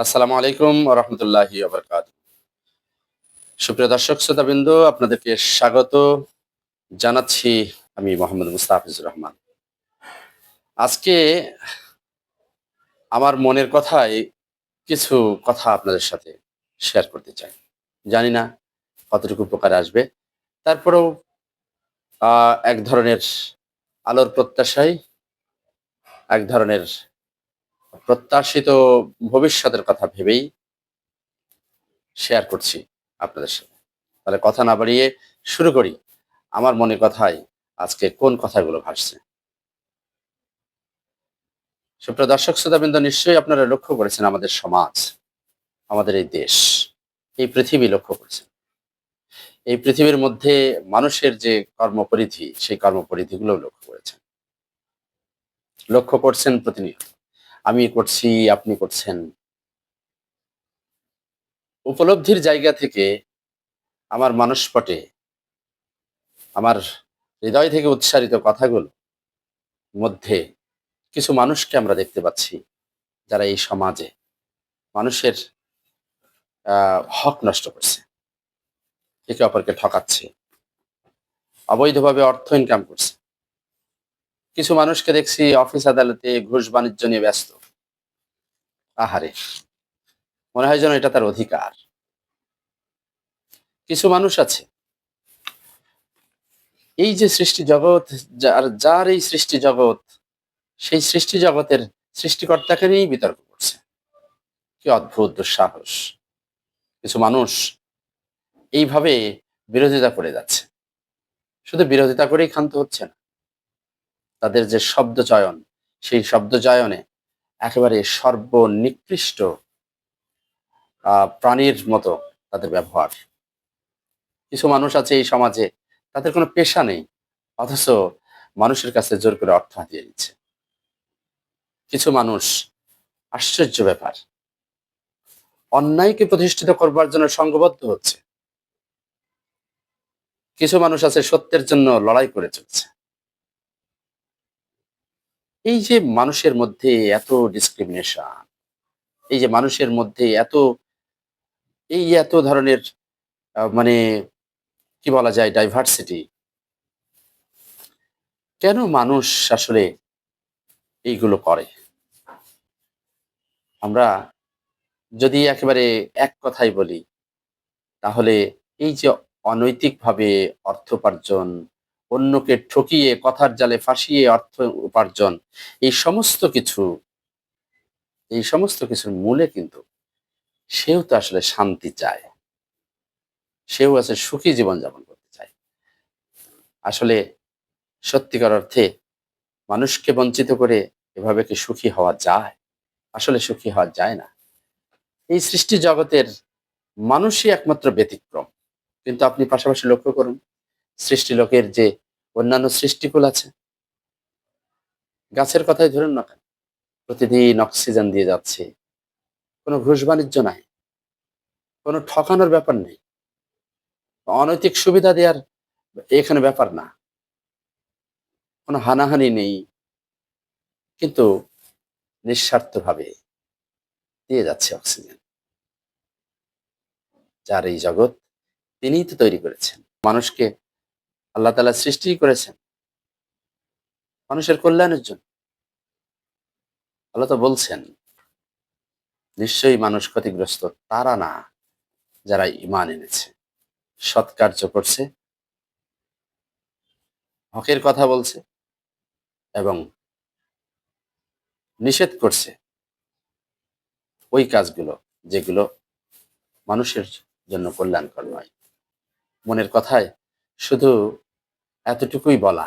আসসালামু আলাইকুম রহমতুল্লাহি ওবরকাত। সুপ্রিয় দর্শক শ্রোতাবৃন্দ, আপনাদেরকে স্বাগত জানাচ্ছি। আমি মোহাম্মদ মুস্তাফিজুর রহমান। আজকে আমার মনের কথায় কিছু কথা আপনাদের সাথে শেয়ার করতে চাই। জানি না কতটুকু উপকারে আসবে। তারপরেও এক ধরনের আলোর প্রত্যাশায়, এক ধরনের প্রত্যাশিত ভবিষ্যতের কথা ভেবেই শেয়ার করছি আপনাদের সাথে। তাহলে কথা না বাড়িয়ে শুরু করি। আমার মনের কথায় আজকে কোন কথাগুলো ভাসছে। সুপ্রিয় দর্শক শ্রোতাবৃন্দ, নিশ্চয়ই আপনারা লক্ষ্য করেছেন আমাদের সমাজ, আমাদের এই দেশ, এই পৃথিবী লক্ষ্য করেছেন। এই পৃথিবীর মধ্যে মানুষের যে কর্মপরিধি, সেই কর্মপরিধিগুলো লক্ষ্য করেছেন। লক্ষ্য করছেন প্রতিনিয়ত। আমি করছি, আপনি করছেন। উপলব্ধির জায়গা থেকে আমার মানসপটে, আমার হৃদয় থেকে উচ্চারিত কথাগুলো মধ্যে কিছু মানুষকে আমরা দেখতে পাচ্ছি যারা এই সমাজে মানুষের হক নষ্ট করছে, একে অপরকে ঠকাচ্ছে, অবৈধভাবে অর্থ ইনকাম করছে। কিছু মানুষকে দেখছি অফিস আদালতে ঘুষ বাণিজ্য নিয়ে ব্যস্ত। আহারে, মনে হয় যেন এটা তার অধিকার। কিছু মানুষ আছে, এই যে সৃষ্টি জগৎ, যার যার এই সৃষ্টি জগৎ, সেই সৃষ্টি জগতের সৃষ্টিকর্তাকে নিয়েই বিতর্ক করছে। কি অদ্ভুত দুঃসাহস! কিছু মানুষ এইভাবে বিরোধিতা করে যাচ্ছে। শুধু বিরোধিতা করেই ক্ষান্ত হচ্ছে না, তাদের যে শব্দ চয়ন, সেই শব্দ চয়নে একেবারে সর্বনিকৃষ্ট প্রাণীর মতো তাদের ব্যবহার। কিছু মানুষ আছে এই সমাজে, তাদের কোনো পেশা নেই, অথচ মানুষের কাছে জোর করে অর্থ হাতিয়ে দিচ্ছে। কিছু মানুষ, আশ্চর্য ব্যাপার, অন্যায়কে প্রতিষ্ঠিত করবার জন্য সংঘবদ্ধ হচ্ছে। কিছু মানুষ আছে সত্যের জন্য লড়াই করে চলছে। এই যে মানুষের মধ্যে এত ডিসক্রিমিনেশন, এই যে মানুষের মধ্যে এত ধরনের মানে কি বলা যায়, ডাইভার্সিটি, কেন মানুষ আসলে এইগুলো করে? আমরা যদি একেবারে এক কথাই বলি, তাহলে এই যে অনৈতিকভাবে অর্থ উপার্জন, অন্যকে ঠকিয়ে কথার জালে ফাঁসিয়ে অর্থ উপার্জন, এই সমস্ত কিছু, এই সমস্ত কিছুর মূলে কিন্তু সেও তো আসলে শান্তি চায়, সেও আছে সুখী জীবনযাপন করতে চায়। আসলে সত্যিকার অর্থে মানুষকে বঞ্চিত করে এভাবে কি সুখী হওয়া যায়? আসলে সুখী হওয়া যায় না। এই সৃষ্টি জগতের মানুষই একমাত্র ব্যতিক্রম। কিন্তু আপনি পাশাপাশি লক্ষ্য করুন, সৃষ্টিলোকের যে অন্যান্য সৃষ্টিকুল আছে, গাছের কথাই ধরুন না কেন, প্রতিদিন অক্সিজেন দিয়ে যাচ্ছে, কোনো ঘুষ বাণিজ্য নাই, কোনো ঠকানোর ব্যাপার নেই, অনৈতিক সুবিধা দেওয়ার এখানে ব্যাপার না, কোনো হানাহানি নেই, কিন্তু নিঃস্বার্থভাবে দিয়ে যাচ্ছে অক্সিজেন। যার এই জগৎ, তিনিই তো তৈরি করেছেন মানুষকে। আল্লাহ তাআলা সৃষ্টি করেছেন মানুষের কল্যাণের জন্য। আল্লাহ তো বলছেন, নিশ্চয়ই মানুষ ক্ষতিগ্রস্ত তারা না, যারা ঈমান এনেছে, সৎ কার্য করছে, হকের কথা বলছে এবং নিষেধ করছে ওই কাজগুলো যেগুলো মানুষের জন্য কল্যাণকর নয়। মনের কথায় শুধু এতটুকুই বলা,